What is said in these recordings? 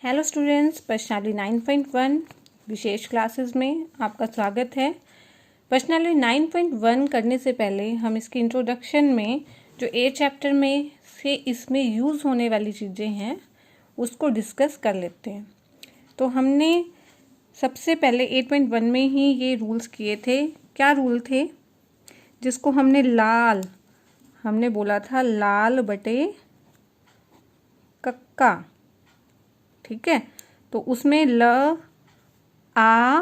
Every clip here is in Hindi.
हेलो स्टूडेंट्स, प्रश्नावली 9.1 विशेष क्लासेस में आपका स्वागत है। प्रश्नावली 9.1 करने से पहले हम इसकी इंट्रोडक्शन में जो 8 चैप्टर में से इसमें यूज़ होने वाली चीज़ें हैं उसको डिस्कस कर लेते हैं। तो हमने सबसे पहले 8.1 में ही ये रूल्स किए थे। क्या रूल थे? जिसको हमने बोला था लाल बटे कक्का, ठीक है। तो उसमें ल आ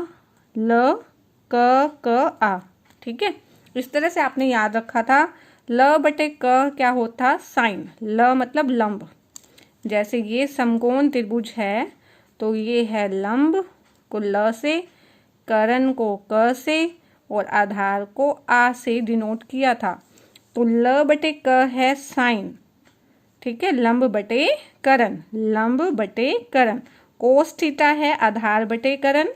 ल क आ, ठीक है। इस तरह से आपने याद रखा था। ल बटे क क्या होता? साइन। ल मतलब लंब। जैसे ये समकोण त्रिभुज है तो ये है लंब को ल से, करण को क से और आधार को आ से डिनोट किया था। तो ल बटे क है साइन, ठीक है। लंब बटे करण, लंब बटे करण। कोस थीटा है आधार बटे करण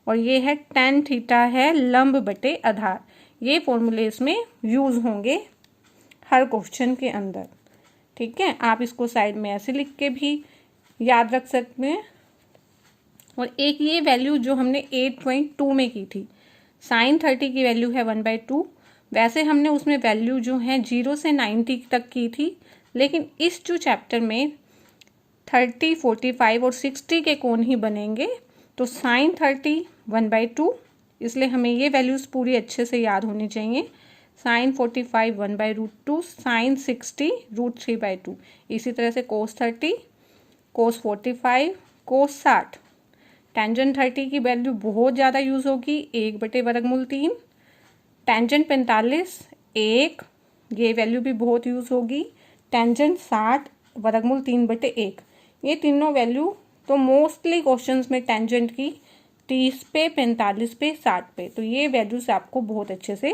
और ये है टेन थीटा है लंब बटे आधार। ये फॉर्मूले इसमें यूज होंगे हर क्वेश्चन के अंदर, ठीक है। आप इसको साइड में ऐसे लिख के भी याद रख सकते हैं। और एक ये वैल्यू जो हमने 8.2 में की थी, साइन 30 की वैल्यू है 1/2। वैसे हमने उसमें वैल्यू जो है 0 से 90 तक की थी, लेकिन इस जो चैप्टर में 30, 45 और 60 के कोण ही बनेंगे। तो साइन 30 1/2, इसलिए हमें ये वैल्यूज़ पूरी अच्छे से याद होनी चाहिए। Sine 45 1/√2, sine 60 √3/2। इसी तरह से कोस 30, कोस 45, कोस 60। टेंजेंट 30 की वैल्यू बहुत ज़्यादा यूज़ होगी, 1/√3। टेंजेंट 45 1, ये वैल्यू भी बहुत यूज़ होगी। टेंजेंट 60 √3/1। ये तीनों वैल्यू तो मोस्टली क्वेश्चंस में टेंजेंट की 30 पे, 45 पे, 60 पे, तो ये वैल्यूज आपको बहुत अच्छे से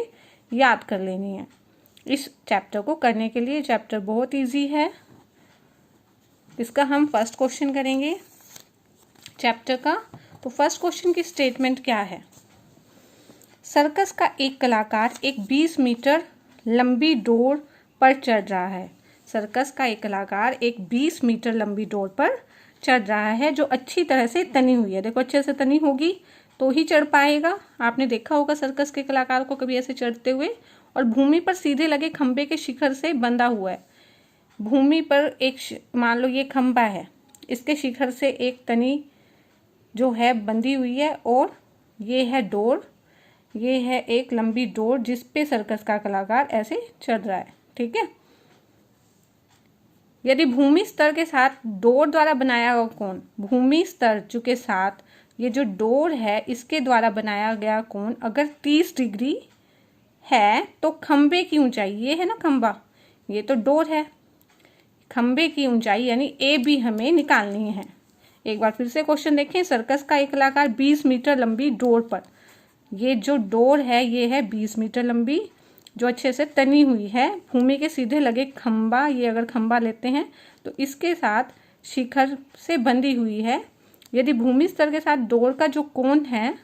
याद कर लेनी है इस चैप्टर को करने के लिए। चैप्टर बहुत इजी है। इसका हम फर्स्ट क्वेश्चन करेंगे चैप्टर का। तो फर्स्ट क्वेश्चन की स्टेटमेंट क्या है? सर्कस का एक कलाकार एक 20 मीटर लंबी डोर पर चढ़ रहा है। सर्कस का एक कलाकार एक 20 मीटर लंबी डोर पर चढ़ रहा है जो अच्छी तरह से तनी हुई है। देखो, अच्छे से तनी होगी तो ही चढ़ पाएगा। आपने देखा होगा सर्कस के कलाकार को कभी ऐसे चढ़ते हुए। और भूमि पर सीधे लगे खंबे के शिखर से बंधा हुआ है। भूमि पर एक मान लो ये खंबा है, इसके शिखर से एक तनी जो है बंधी हुई है और ये है डोर, ये है एक लंबी डोर जिस पे सर्कस का कलाकार ऐसे चढ़ रहा है, ठीक है। यदि भूमि स्तर के साथ डोर द्वारा बनाया गया कोण, भूमि स्तर के साथ ये जो डोर है इसके द्वारा बनाया गया कोण अगर 30 डिग्री है तो खंबे की ऊंचाई, ये है ना खंबा, ये तो डोर है, खंबे की ऊंचाई यानी ए बी हमें निकालनी है। एक बार फिर से क्वेश्चन देखें। सर्कस का एक कलाकार 20 मीटर लंबी डोर पर, ये जो डोर है ये है 20 मीटर लंबी जो अच्छे से तनी हुई है। भूमि के सीधे लगे खंबा, ये अगर खंबा लेते हैं तो इसके साथ शिखर से बंधी हुई है। यदि भूमि स्तर के साथ डोर का जो कोण है,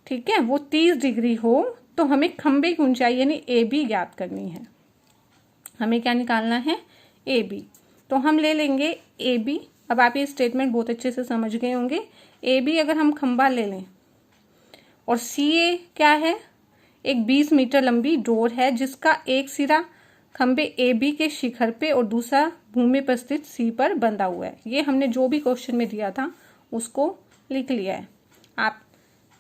ठीक है, वो 30 डिग्री हो तो हमें खंबे की ऊंचाई यानी ए बी ज्ञात करनी है। हमें क्या निकालना है? A B. तो हम ले लेंगे ए बी। अब आप ये स्टेटमेंट बहुत अच्छे से समझ गए होंगे। ए बी अगर हम खंबा ले लें और सी ए क्या है? एक 20 मीटर लंबी डोर है जिसका एक सिरा खंबे ए बी के शिखर पे और दूसरा भूमि पर स्थित सी पर बंधा हुआ है। ये हमने जो भी क्वेश्चन में दिया था उसको लिख लिया है। आप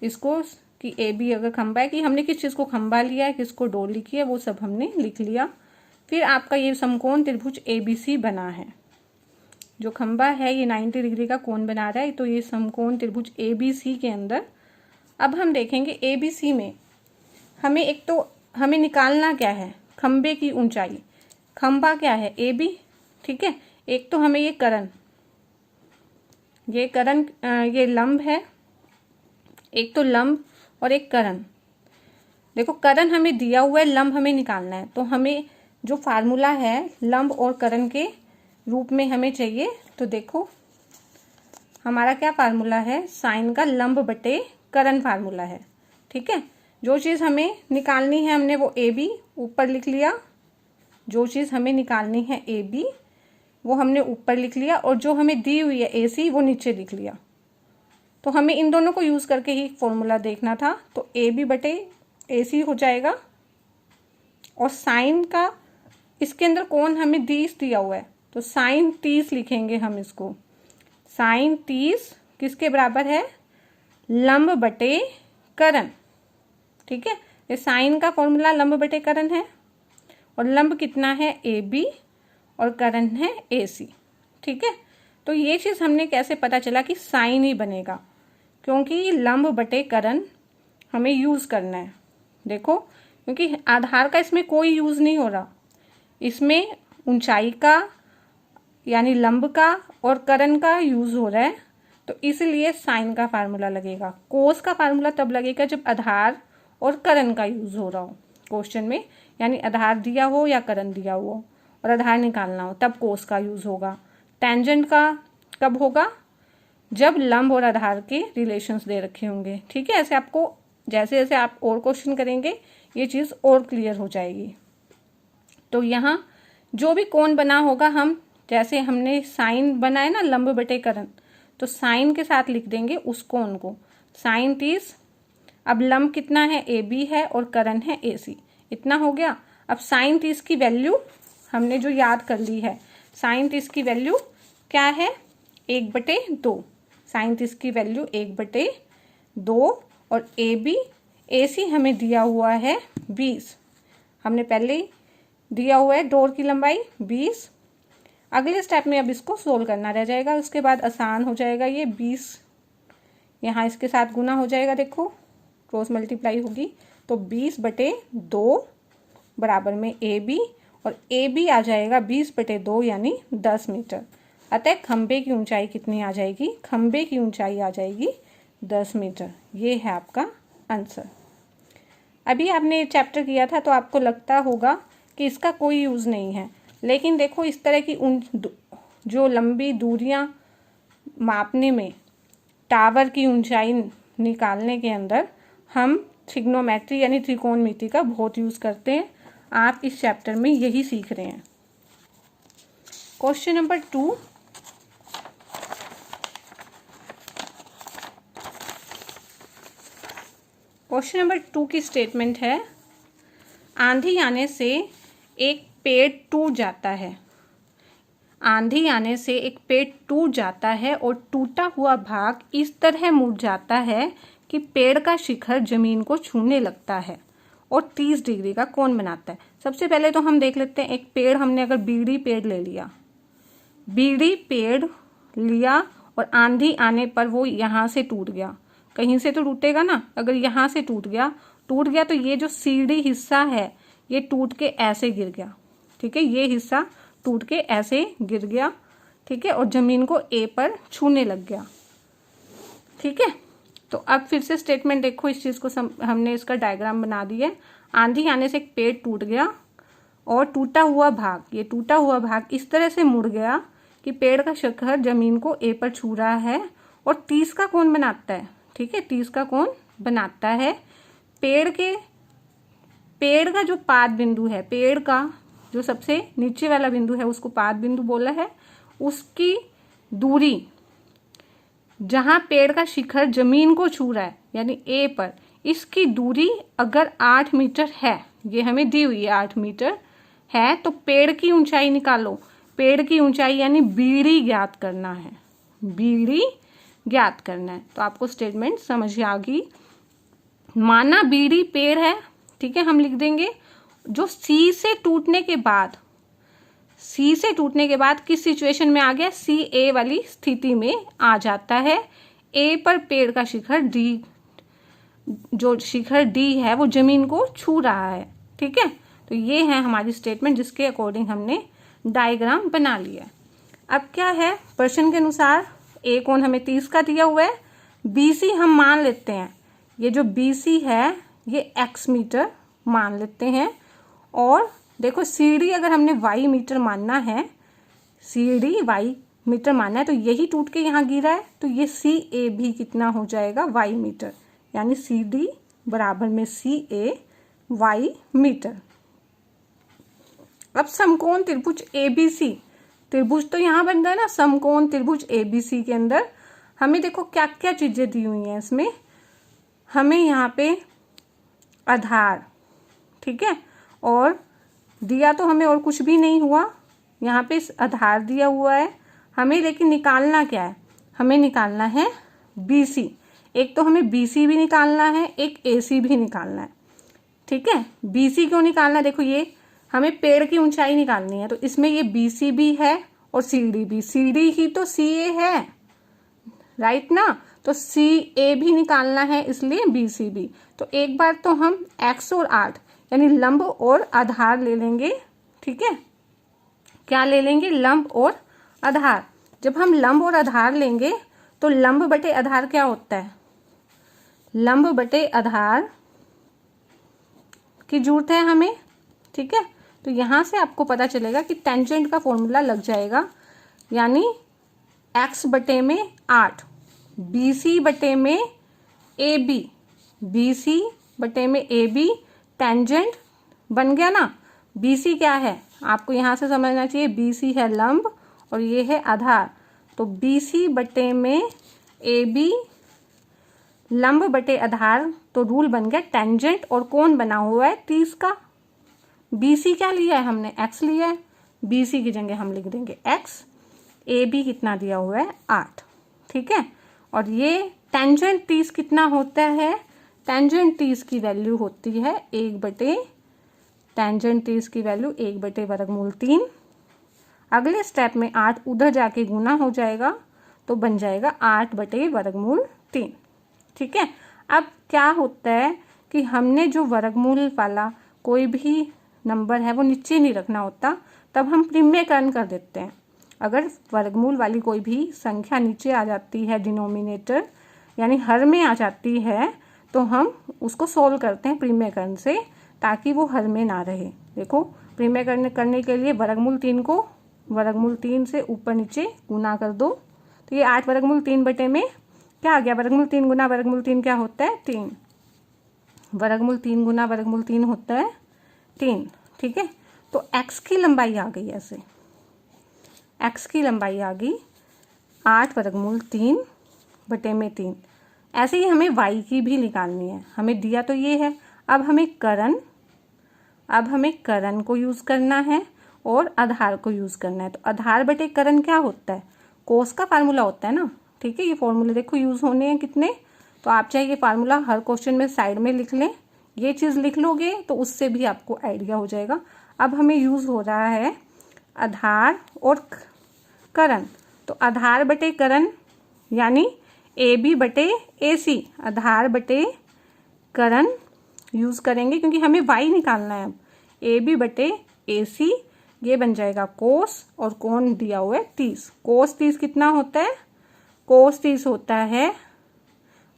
इसको कि ए बी अगर खंबा है, कि हमने किस चीज़ को खंबा लिया है, किसको डोर लिखी है, वो सब हमने लिख लिया। फिर आपका ये समकोण त्रिभुज ए बी सी बना है। जो खंबा है ये 90 डिग्री का कोण बना रहा है, तो ये समकोण त्रिभुज ए बी सी के अंदर अब हम देखेंगे ए बी सी में हमें एक तो हमें निकालना क्या है? खंबे की ऊंचाई। खंबा क्या है? ए बी, ठीक है। एक तो हमें ये करण ये लंब है, एक तो लंब और एक करण। देखो, करण हमें दिया हुआ है, लंब हमें निकालना है। तो हमें जो फार्मूला है लंब और करण के रूप में हमें चाहिए। तो देखो हमारा क्या फार्मूला है? साइन का लंब बटे करण फार्मूला है, ठीक है। जो चीज़ हमें निकालनी है हमने वो ए बी ऊपर लिख लिया। जो चीज़ हमें निकालनी है ए बी वो हमने ऊपर लिख लिया और जो हमें दी हुई है AC वो नीचे लिख लिया। तो हमें इन दोनों को यूज़ करके ही फॉर्मूला देखना था। तो AB बटे AC हो जाएगा। और साइन का इसके अंदर कौन हमें 30 दिया हुआ है, तो साइन 30 लिखेंगे हम इसको। साइन 30 किसके बराबर है, लंब बटे करण। ठीक है, ये साइन का फॉर्मूला लंब बटे करण है और लंब कितना है AB और करण है AC। ठीक है, तो ये चीज़ हमने कैसे पता चला कि साइन ही बनेगा, क्योंकि लंब बटे करण हमें यूज़ करना है। देखो, क्योंकि आधार का इसमें कोई यूज़ नहीं हो रहा, इसमें ऊंचाई का यानी लंब का और करण का यूज़ हो रहा है, तो इसलिए साइन का फार्मूला लगेगा। कोस का फार्मूला तब लगेगा जब आधार और करण का यूज़ हो रहा हो क्वेश्चन में, यानी आधार दिया हो या करण दिया हो और आधार निकालना हो, तब कोस का यूज़ होगा। टेंजेंट का कब होगा, जब लंब और आधार के रिलेशंस दे रखे होंगे। ठीक है, ऐसे आपको जैसे जैसे आप और क्वेश्चन करेंगे ये चीज़ और क्लियर हो जाएगी। तो यहाँ जो भी कोण बना होगा, हम जैसे हमने साइन बनाए ना लंब बटे करण, तो साइन के साथ लिख देंगे उस कोण को, साइन 30। अब लंब कितना है AB है और करण है AC, इतना हो गया। अब साइन 30 की वैल्यू हमने जो याद कर ली है, साइन 30 की वैल्यू क्या है 1/2। साइन 30 की वैल्यू 1/2 और AC हमें दिया हुआ है 20। हमने पहले ही दिया हुआ है डोर की लंबाई 20। अगले स्टेप में अब इसको सोल्व करना रह जाएगा, उसके बाद आसान हो जाएगा। ये 20 यहाँ इसके साथ गुना हो जाएगा, देखो क्रॉस मल्टीप्लाई होगी, तो 20/2 बराबर में AB और AB आ जाएगा 20/2 यानी 10 मीटर। अतः खंबे की ऊंचाई कितनी आ जाएगी, खंबे की ऊंचाई आ जाएगी 10 मीटर। ये है आपका आंसर। अभी आपने चैप्टर किया था तो आपको लगता होगा कि इसका कोई यूज़ नहीं है, लेकिन देखो इस तरह की जो लंबी दूरियां मापने में टावर की ऊंचाई निकालने के अंदर हम ट्रिग्नोमेट्री यानी त्रिकोणमिति का बहुत यूज़ करते हैं। आप इस चैप्टर में यही सीख रहे हैं। क्वेश्चन नंबर 2, क्वेश्चन नंबर 2 की स्टेटमेंट है, आंधी आने से एक पेड़ टूट जाता है। आंधी आने से एक पेड़ टूट जाता है और टूटा हुआ भाग इस तरह मुड़ जाता है कि पेड़ का शिखर जमीन को छूने लगता है और 30 डिग्री का कोण बनाता है। सबसे पहले तो हम देख लेते हैं, एक पेड़ हमने अगर बीड़ी पेड़ ले लिया, बीड़ी पेड़ लिया और आंधी आने पर वो यहाँ से टूट गया, कहीं से तो टूटेगा ना, अगर यहाँ से टूट गया तो ये जो सीढ़ी हिस्सा है ये टूट के ऐसे गिर गया। ठीक है, ये हिस्सा टूट के ऐसे गिर गया। ठीक है, और जमीन को A पर छूने लग गया। ठीक है, तो अब फिर से स्टेटमेंट देखो, इस चीज़ को हमने इसका डायग्राम बना दिया है। आंधी आने से एक पेड़ टूट गया और टूटा हुआ भाग, ये टूटा हुआ भाग इस तरह से मुड़ गया कि पेड़ का शिखर जमीन को A पर छू रहा है और 30 का कोण बनाता है। ठीक है, 30 का कोण बनाता है। पेड़ का जो पाद बिंदु है, पेड़ का जो सबसे नीचे वाला बिंदु है उसको पाद बिंदु बोला है। उसकी दूरी, जहां पेड़ का शिखर जमीन को छू रहा है यानी A पर, इसकी दूरी अगर 8 मीटर है, ये हमें दी हुई है 8 मीटर है, तो पेड़ की ऊंचाई निकालो। पेड़ की ऊंचाई यानी बीड़ी ज्ञात करना है, बीड़ी ज्ञात करना है। तो आपको स्टेटमेंट समझ आ गई। माना बीड़ी पेड़ है, ठीक है, हम लिख देंगे जो C से टूटने के बाद किस सिचुएशन में आ गया, CA वाली स्थिति में आ जाता है। A पर पेड़ का शिखर D, जो शिखर D है वो जमीन को छू रहा है। ठीक है, तो ये है हमारी स्टेटमेंट जिसके अकॉर्डिंग हमने डायग्राम बना लिया। अब क्या है, प्रश्न के अनुसार A कोण हमें 30 का दिया हुआ है, BC हम मान लेते हैं, ये जो BC है ये x मीटर मान लेते हैं। और देखो CD अगर हमने y मीटर मानना है, CD y मीटर मानना है, तो यही टूट के यहाँ गिरा है, तो ये CA भी कितना हो जाएगा y मीटर, यानी CD बराबर में CA y मीटर। अब समकोण त्रिभुज ABC, त्रिभुज तो यहाँ बन रहा है ना, समकोण त्रिभुज ABC के अंदर हमें देखो क्या क्या चीजें दी हुई हैं इसमें। हमें यहाँ पे आधार, ठीक है, और दिया तो हमें और कुछ भी नहीं हुआ, यहाँ पे आधार दिया हुआ है हमें, लेकिन निकालना क्या है, हमें निकालना है BC। एक तो हमें BC भी निकालना है, एक AC भी निकालना है, ठीक है। BC क्यों निकालना है, देखो ये हमें पेड़ की ऊंचाई निकालनी है, तो इसमें ये BC भी है और CD भी, CD ही तो CA है, राइट ना, तो CA भी निकालना है, इसलिए BC भी। तो एक बार तो हम X और 8 यानी लंब और आधार ले लेंगे, ठीक है। क्या ले लेंगे, लंब और आधार। जब हम लंब और आधार लेंगे तो लंब बटे आधार क्या होता है, लंब बटे आधार की जरूरत है हमें, ठीक है। तो यहां से आपको पता चलेगा कि टेंजेंट का फॉर्मूला लग जाएगा, यानी x बटे में 8, BC बटे में AB, BC बटे में AB, टेंजेंट बन गया ना। BC क्या है, आपको यहां से समझना चाहिए, BC है लंब और ये है आधार, तो BC बटे में AB, लंब बटे आधार, तो रूल बन गया टेंजेंट और कोण बना हुआ है 30 का। BC क्या लिया है हमने, x लिया है, BC की जगह हम लिख देंगे x, AB कितना दिया हुआ है 8, ठीक है। और ये टेंजेंट 30 कितना होता है, टेंजेंट 30 की वैल्यू होती है 1/, टेंजेंट 30 की वैल्यू 1/, वर्गमूल 3। अगले स्टेप में 8 उधर जाके गुना हो जाएगा तो बन जाएगा 8/, वर्गमूल 3, ठीक है। अब क्या होता है कि हमने जो वर्गमूल वाला कोई भी नंबर है वो नीचे नहीं रखना होता, तब हम प्रीम्यकरण कर देते हैं। अगर वर्गमूल वाली कोई भी संख्या नीचे आ जाती है, डिनोमिनेटर यानी हर में आ जाती है, तो हम उसको सोल्व करते हैं प्रीम्यकरण से, ताकि वो हर में ना रहे। देखो प्रीम्यकरण करने के लिए वर्गमूल 3 को वर्गमूल 3 से ऊपर नीचे गुना कर दो, तो ये 8 वर्गमूल 3 में क्या आ गया, वर्गमूल 3 गुना वर्गमूल 3 क्या होता है 3, वर्गमूल 3 गुना वर्गमूल 3 होता है 3, ठीक है। तो x की लंबाई आ गई, ऐसे x की लंबाई आ गई 8 वर्गमूल 3/3। ऐसे ही हमें y की भी निकालनी है, हमें दिया तो ये है, अब हमें करण को यूज करना है और आधार को यूज करना है। तो आधार बटे करण क्या होता है, कोस का फार्मूला होता है ना, ठीक है। ये फॉर्मूले देखो यूज होने हैं कितने, तो आप चाहे ये फार्मूला हर क्वेश्चन में साइड में लिख लें, ये चीज लिख लोगे तो उससे भी आपको आइडिया हो जाएगा। अब हमें यूज हो रहा है आधार और करण, तो आधार बटे करण यानी AB बटे AC, आधार बटे करण यूज करेंगे क्योंकि हमें y निकालना है। अब AB बटे AC, ये बन जाएगा कोस, और कोण दिया हुआ है 30। कोस 30 कितना होता है, कोस 30 होता है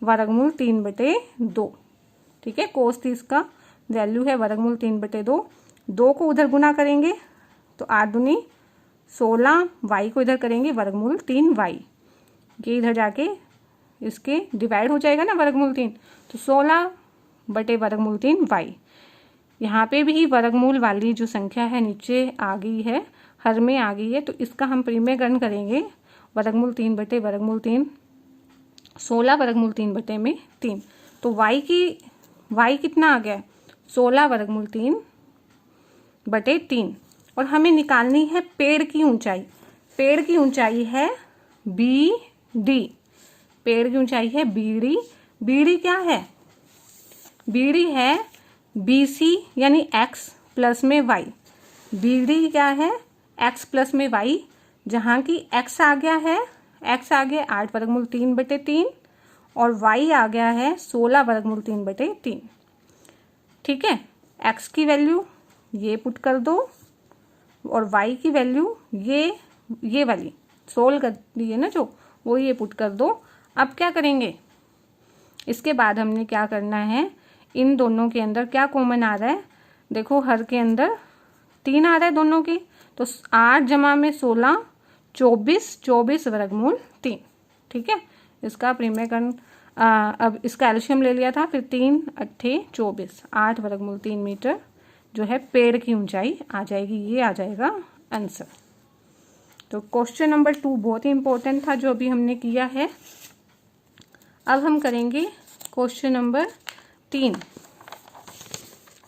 वर्गमूल 3/2, ठीक है। कोस 30 का वैल्यू है वर्गमूल 3/2। 2 को उधर गुना करेंगे तो 8 दूनी 16, y को इधर करेंगे वर्गमूल 3y, ये इधर जाके इसके डिवाइड हो जाएगा ना वर्गमूल 3, तो 16 वर्गमूल 3y। यहाँ पे भी वर्गमूल वाली जो संख्या है नीचे आ गई है, हर में आ गई है, तो इसका हम प्रीम्यकरण करेंगे, वर्गमूल 3/3, 16 वर्गमूल 3/3। तो y कितना आ गया, 16 वर्गमूल 3/3। और हमें निकालनी है पेड़ की ऊंचाई, पेड़ की ऊंचाई है BD, पेड़ की ऊंचाई है BD। BD क्या है, BD है BC यानी x प्लस में y, BD क्या है x प्लस में y, जहाँ की x आ गया है, x आ गया 8 वर्गमूल 3/3 और y आ गया है 16 वर्गमूल 3/3, ठीक है। x की वैल्यू ये पुट कर दो और y की वैल्यू ये वाली सोल्व कर दी है ना जो, वो ये पुट कर दो। अब क्या करेंगे, इसके बाद हमने क्या करना है, इन दोनों के अंदर क्या कॉमन आ रहा है, देखो हर के अंदर 3 आ रहा है दोनों की, तो 8 जमा में 16, 24 वर्गमूल 3, ठीक है। इसका प्रीम्यकरण अब इसका एल्शियम ले लिया था, फिर 3 8 24, 8 वर्गमूल 3 मीटर जो है पेड़ की ऊंचाई आ जाएगी, ये आ जाएगा आंसर। तो क्वेश्चन नंबर 2 बहुत ही इंपॉर्टेंट था जो अभी हमने किया है। अब हम करेंगे क्वेश्चन नंबर 3।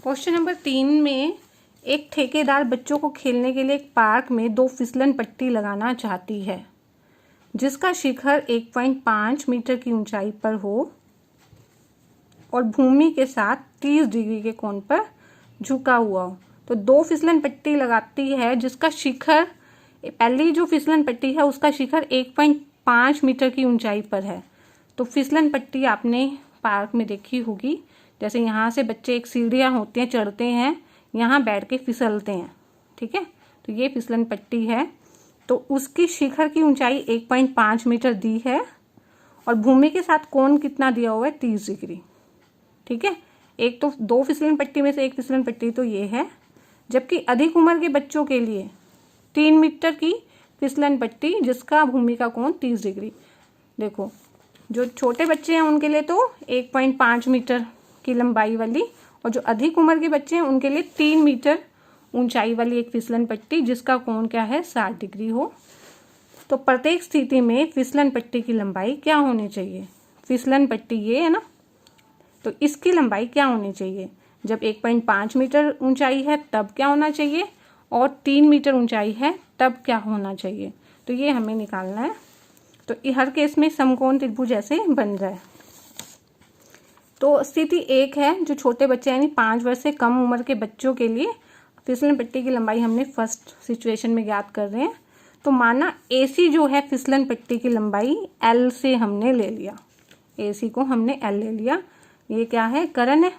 क्वेश्चन नंबर 3 में एक ठेकेदार बच्चों को खेलने के लिए एक पार्क में 2 फिसलन पट्टी लगाना चाहती है जिसका शिखर 1.5 मीटर की ऊंचाई पर हो और भूमि के साथ 30 डिग्री के कोण पर झुका हुआ हो। तो 2 फिसलन पट्टी लगाती है जिसका शिखर, पहली जो फिसलन पट्टी है उसका शिखर 1.5 मीटर की ऊंचाई पर है। तो फिसलन पट्टी आपने पार्क में देखी होगी, जैसे यहाँ से बच्चे एक सीढ़ियाँ होती हैं, चढ़ते हैं, यहाँ बैठ के फिसलते हैं, ठीक है। तो ये फिसलन पट्टी है। तो उसकी शिखर की ऊंचाई 1.5 मीटर दी है और भूमि के साथ कोण कितना दिया हुआ है, 30 डिग्री, ठीक है। एक तो 2 फिसलन पट्टी में से एक फिसलन पट्टी तो ये है, जबकि अधिक उम्र के बच्चों के लिए 3 मीटर की फिसलन पट्टी जिसका भूमि का कोण 30 डिग्री। देखो जो छोटे बच्चे हैं उनके लिए तो 1.5 मीटर की लंबाई वाली, और जो अधिक उम्र के बच्चे हैं उनके लिए 3 मीटर ऊंचाई वाली एक फिसलन पट्टी जिसका कोण क्या है, 60 डिग्री हो। तो प्रत्येक स्थिति में फिसलन पट्टी की लंबाई क्या होनी चाहिए, फिसलन पट्टी ये है ना, तो इसकी लंबाई क्या होनी चाहिए, जब 1.5 मीटर ऊंचाई है तब क्या होना चाहिए, और 3 मीटर ऊंचाई है तब क्या होना चाहिए। तो ये हमें निकालना है। तो हर केस में समकोण त्रिभुज ऐसे बन जाए। तो स्थिति 1 है, जो छोटे बच्चे यानी 5 वर्ष से कम उम्र के बच्चों के लिए फिसलन पट्टी की लंबाई हमने फर्स्ट सिचुएशन में ज्ञात कर रहे हैं। तो माना AC जो है फिसलन पट्टी की लंबाई L से हमने ले लिया, AC को हमने L ले लिया, ये क्या है, करण है।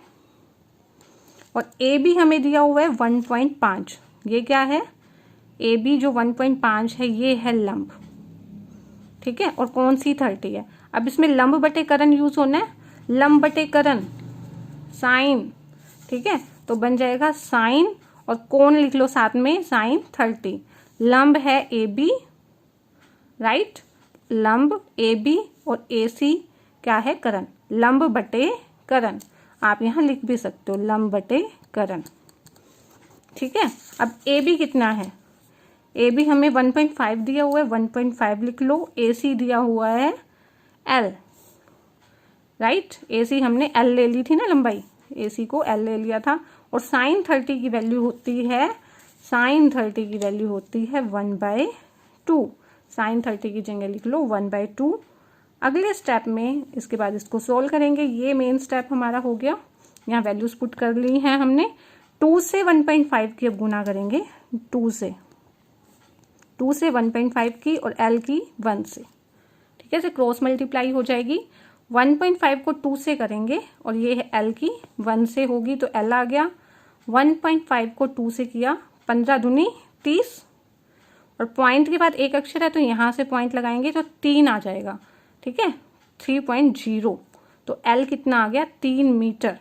और AB हमें दिया हुआ है 1.5, ये क्या है, AB जो 1.5 है ये है लंब, ठीक है, और कौन सी 30 है। अब इसमें लंब बटे करण यूज होना है, लंब बटे करण साइन, ठीक है। तो बन जाएगा साइन और कोण लिख लो साथ में, साइन 30। लंब है AB, राइट, लंब AB और AC क्या है, करण, लंब बटे करण। आप यहाँ लिख भी सकते हो लंब बटे करण, ठीक है। अब AB कितना है, AB हमें 1.5 दिया हुआ है, 1.5 लिख लो। AC दिया हुआ है L, राइट, AC हमने L ले ली थी ना लंबाई, AC को L ले लिया था। और साइन 30 की वैल्यू होती है, साइन 30 की वैल्यू होती है 1/2। साइन 30 की जगह लिख लो 1/2। अगले स्टेप में इसके बाद इसको सोल्व करेंगे। ये मेन स्टेप हमारा हो गया, यहाँ वैल्यूज पुट कर ली हैं हमने। 2 से 1.5 की अब गुना करेंगे, 2 से 1.5 की और L की 1 से, ठीक है, से क्रॉस मल्टीप्लाई हो जाएगी। 1.5 को 2 से करेंगे और ये है L की 1 से होगी तो L आ गया। 1.5 को 2 से किया, 15 दूनी 30, और पॉइंट के बाद एक अक्षर है तो यहाँ से पॉइंट लगाएंगे तो 3 आ जाएगा, ठीक है, 3.0। तो L कितना आ गया, 3 मीटर।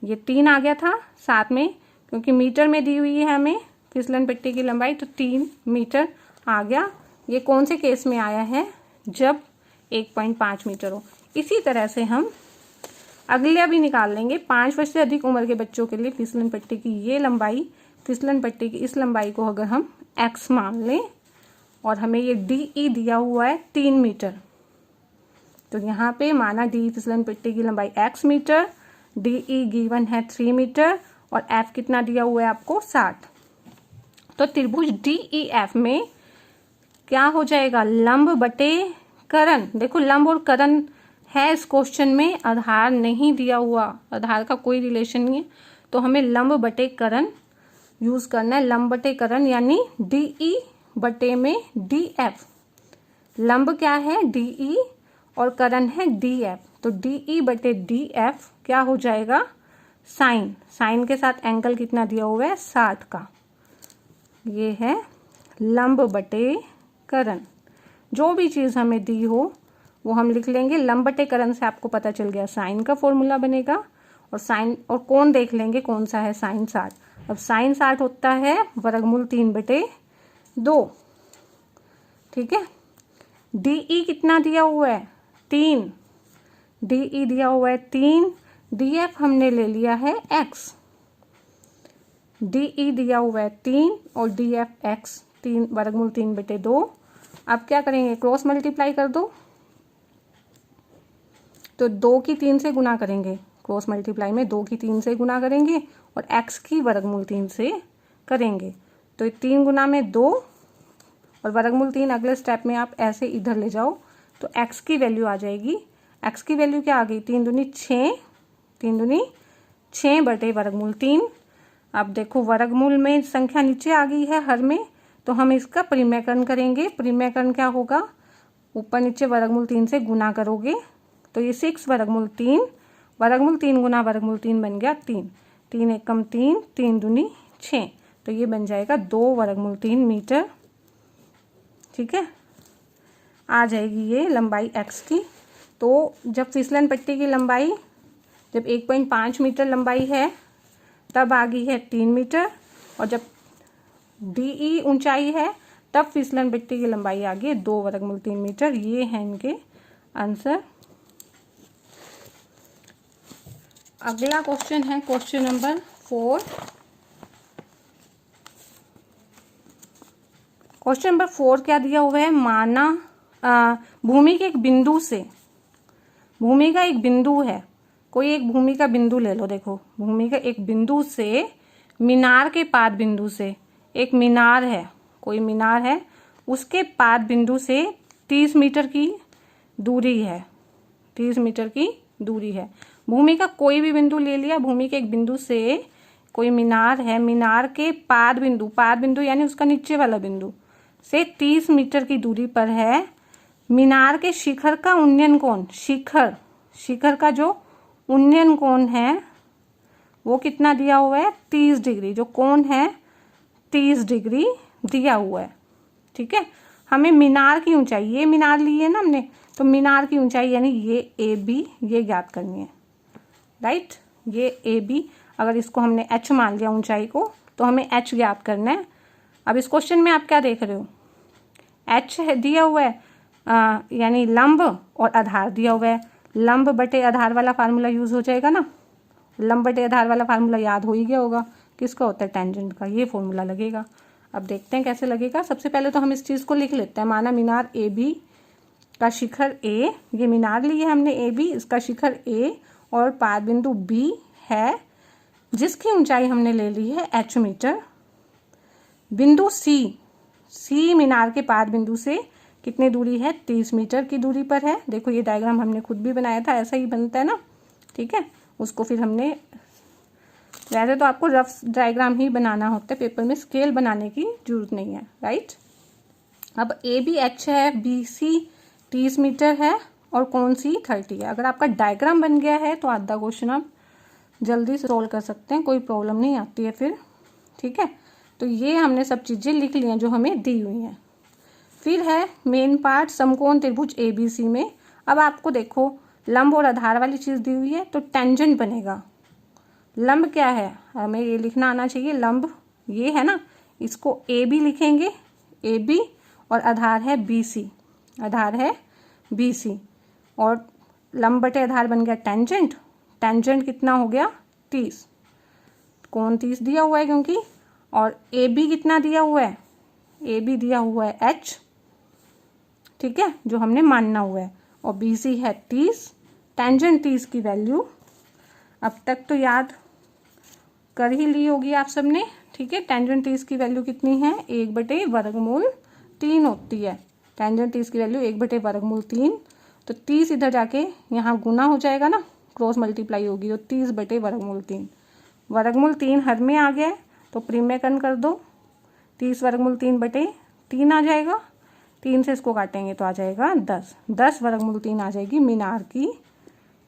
ये 3 आ गया था साथ में, क्योंकि मीटर में दी हुई है हमें फिसलन पट्टी की लंबाई, तो 3 मीटर आ गया। ये कौन से केस में आया है, जब 1.5 मीटर हो। इसी तरह से हम अगले भी निकाल लेंगे। 5 वर्ष से अधिक उम्र के बच्चों के लिए फिसलन पट्टी की ये लंबाई, फिसलन पट्टी की इस लंबाई को अगर हम x मान लें और हमें ये DE दिया हुआ है 3 मीटर, तो यहाँ पे माना D फिसलन पट्टी की लंबाई x मीटर, DE गिवन है 3 मीटर और F कितना दिया हुआ है आपको 60। तो त्रिभुज DEF में क्या हो जाएगा, लंब बटे करण। देखो लंब और करण है इस क्वेश्चन में, आधार नहीं दिया हुआ, आधार का कोई रिलेशन नहीं है, तो हमें लंब बटे करण यूज करना है। लंब बटे करण यानी DE बटे में DF। लंब क्या है DE और करण है DF, तो DE बटे DF क्या हो जाएगा, साइन, साइन के साथ एंगल कितना दिया हुआ है 60 का। ये है लंब बटे करण। जो भी चीज़ हमें दी हो वो हम लिख लेंगे। लंब बटे करण से आपको पता चल गया साइन का फॉर्मूला बनेगा, और साइन और कोण देख लेंगे कौन सा है, साइन 60। अब साइन 60 होता है वर्गमूल 3/2, ठीक है। DE कितना दिया हुआ है 3, DE दिया हुआ है 3, DF हमने ले लिया है x, DE दिया हुआ है 3 और DF x 3 वर्गमूल 3/2। अब क्या करेंगे, क्रॉस मल्टीप्लाई कर दो, तो 2 की 3 से गुना करेंगे, क्रॉस मल्टीप्लाई में 2 की 3 से गुना करेंगे और x की वर्गमूल 3 से करेंगे। तो 3 गुना में 2 और वर्गमूल 3 अगले स्टेप में आप ऐसे इधर ले जाओ तो x की वैल्यू आ जाएगी। x की वैल्यू क्या आ गई, 3 दूनी 6, 3 दूनी 6/√3। अब देखो वर्गमूल में संख्या नीचे आ गई है हर में, तो हम इसका परिमेयकरण करेंगे। परिमेयकरण क्या होगा, ऊपर नीचे वर्गमूल 3 से गुना करोगे तो ये 6/3, वर्गमूल 3 गुना वर्गमूल 3 बन गया 3, 3 एकम 3, 3 दूनी 6, तो ये बन जाएगा 2/3 मीटर। ठीक है, आ जाएगी ये लंबाई x की। तो जब फिसलन पट्टी की लंबाई जब 1.5 मीटर लंबाई है तब आ गई है 3 मीटर, और जब DE ऊंचाई है तब फिसलन पट्टी की लंबाई आ गई है 2/3 मीटर। ये है इनके आंसर। अगला क्वेश्चन है क्वेश्चन नंबर 4। क्वेश्चन नंबर 4 क्या दिया हुआ है, माना भूमि के एक बिंदु से, भूमि का एक बिंदु है, कोई एक भूमि का बिंदु ले लो। देखो भूमि का एक बिंदु से मीनार के पाद बिंदु से, एक मीनार है, कोई मीनार है, उसके पाद बिंदु से 30 मीटर की दूरी है, 30 मीटर की दूरी है। भूमि का कोई भी बिंदु ले लिया, भूमि के एक बिंदु से कोई मीनार है, मीनार के पाद बिंदु यानी उसका नीचे वाला बिंदु से 30 मीटर की दूरी पर है। मीनार के शिखर का उन्नयन कोण, शिखर का जो उन्नयन कोण है वो कितना दिया हुआ है, 30 डिग्री, जो कोण है 30 डिग्री दिया हुआ है। ठीक है, हमें मीनार की ऊंचाई, ये मीनार ली है ना हमने, तो मीनार की ऊंचाई यानी ये AB ये ज्ञात करनी है, राइट। ये AB, अगर इसको हमने h मान लिया ऊंचाई को, तो हमें h ज्ञात करना है। अब इस क्वेश्चन में आप क्या देख रहे हो, h दिया हुआ है, यानी लंब और आधार दिया हुआ है। लंब बटे आधार वाला फार्मूला यूज हो जाएगा ना, लंब बटे आधार वाला फार्मूला याद हो ही गया होगा, किसका होता है, टेंजेंट का, ये फॉर्मूला लगेगा। अब देखते हैं कैसे लगेगा। सबसे पहले तो हम इस चीज़ को लिख लेते हैं, माना मीनार AB का शिखर A, ये मीनार ली है हमने AB, इसका शिखर A और पाद बिंदु B है, जिसकी ऊंचाई हमने ले ली है h मीटर। बिंदु C मीनार के पाद बिंदु से कितनी दूरी है, 30 मीटर की दूरी पर है। देखो ये डायग्राम हमने खुद भी बनाया था, ऐसा ही बनता है ना। ठीक है, उसको फिर हमने, वैसे तो आपको रफ डायग्राम ही बनाना होता है, पेपर में स्केल बनाने की जरूरत नहीं है, राइट। अब ABH है, BC 30 मीटर है और कोण C 30 है। अगर आपका डायग्राम बन गया है तो आधा क्वेश्चन आप जल्दी से सोल्व कर सकते हैं, कोई प्रॉब्लम नहीं आती है फिर। ठीक है, तो ये हमने सब चीज़ें लिख ली हैं जो हमें दी हुई हैं। फिर है मेन पार्ट, समकोण त्रिभुज ABC में। अब आपको देखो लंब और आधार वाली चीज़ दी हुई है तो टेंजेंट बनेगा। लंब क्या है, हमें ये लिखना आना चाहिए, लंब ये है ना, इसको AB लिखेंगे, AB, और आधार है BC, आधार है BC, और लंब बटे आधार बन गया टेंजेंट। टेंजेंट कितना हो गया, 30, कोण 30 दिया हुआ है क्योंकि, और AB कितना दिया हुआ है, AB दिया हुआ है H, ठीक है, जो हमने मानना हुआ है, और BC है 30, टेंजेंट 30 की वैल्यू अब तक तो याद कर ही ली होगी आप सबने। ठीक है, टेंजेंट 30 की वैल्यू कितनी है, 1/3 होती है। टेंजेंट 30 की वैल्यू 1/3, तो 30 इधर जाके यहाँ गुना हो जाएगा ना, क्रॉस मल्टीप्लाई होगी, तो 30/3, वर्गमूल 3 हर में आ गया है तो परिमेयकरण कर दो, 30/3 आ जाएगा, 3 से इसको काटेंगे तो आ जाएगा 10/3 आ जाएगी मीनार की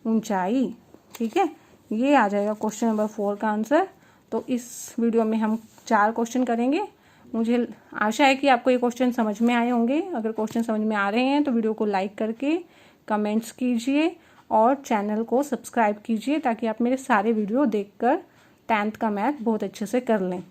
ऊंचाई। ठीक है, ये आ जाएगा क्वेश्चन नंबर 4 का आंसर। तो इस वीडियो में हम 4 क्वेश्चन करेंगे। मुझे आशा है कि आपको ये क्वेश्चन समझ में आए होंगे। अगर क्वेश्चन समझ में आ रहे हैं तो वीडियो को लाइक करके कमेंट्स कीजिए और चैनल को सब्सक्राइब कीजिए, ताकि आप मेरे सारे वीडियो देखकर 10th का मैथ बहुत अच्छे से कर लें।